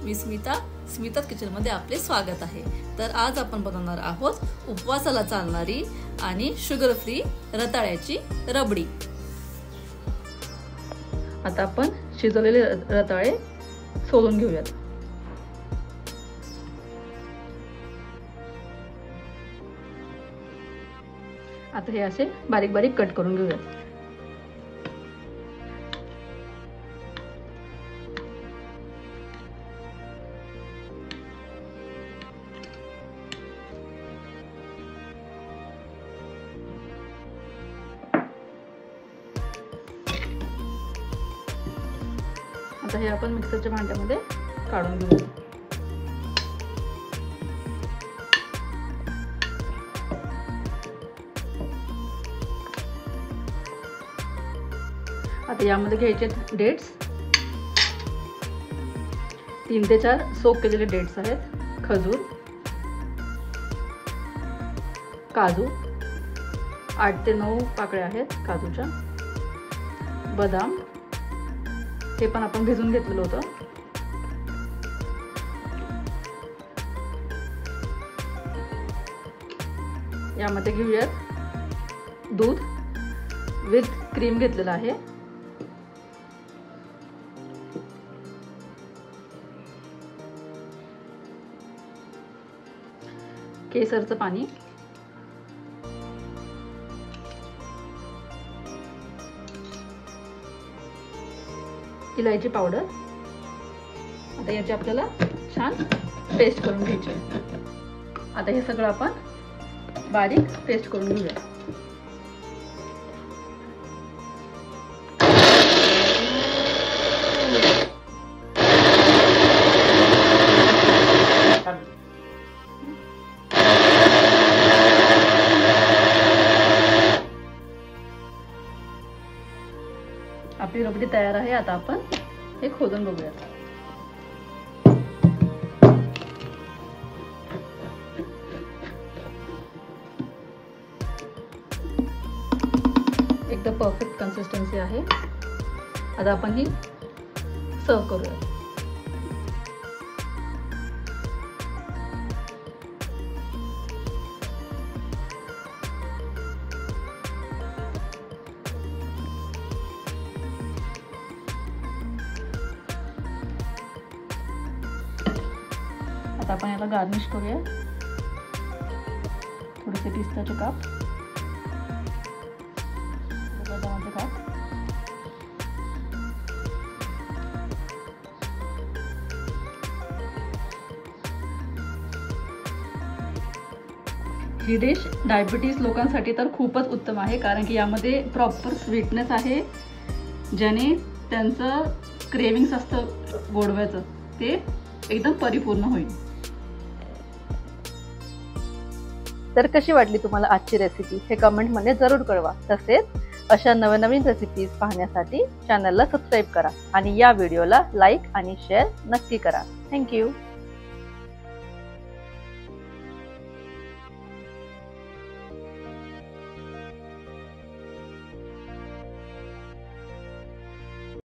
मी स्मिताज किचनमध्ये आपले स्वागत आहे। तर आज आपण बनवणार आहोत उपवासाला चालणारी आणि शुगर फ्री रताळ्याची रबडी। आता आपण शिजवलेले रताळे सोलून घेऊयात। आता हे असे बारीक बारीक कट करून घेऊयात। आता हे आपण मिक्सरच्या भांड्यामध्ये काढून घेऊया। आता यामध्ये घ्यायचे डेट्स, 3 ते 4 सोक केलेले डेट्स आहेत, खजूर, काजू 8 ते 9 पाकळ्या आहेत काजूच्या, बदाम हे पण आपण भिजवून घेतलेलं होतं, यामध्ये घेऊयात दूध विथ क्रीम घेतलेलं आहे, केसरचं पाणी, इलायची पावडर। आता याची आपल्याला छान पेस्ट करून घ्यायची। आता हे सगळं आपण बारीक पेस्ट करून घेऊया। आपली रबडी तयार आहे। आता आपण हे खोदून बघूयात। एकदम परफेक्ट कन्सिस्टन्सी आहे। आता आपण ही सर्व करूयात। आता आपण याला गार्निश करूया। थोडेसे पिस्ताचे काप, बदामाचे काप, ही डिश डायबिटीज लोकांसाठी तर खूपच उत्तम आहे, कारण की यामध्ये प्रॉपर स्वीटनेस आहे, ज्याने त्यांचं क्रेविंग्स असतं गोडव्याचं ते एकदम परिपूर्ण होईल। तर कशी वाटली तुम्हाला आजची रेसिपी हे कमेंटमध्ये जरूर कळवा। तसेच अशा नवनवीन रेसिपीज पाहण्यासाठी चॅनलला सबस्क्राईब करा आणि या व्हिडिओला लाईक आणि शेअर नक्की करा। थँक्यू।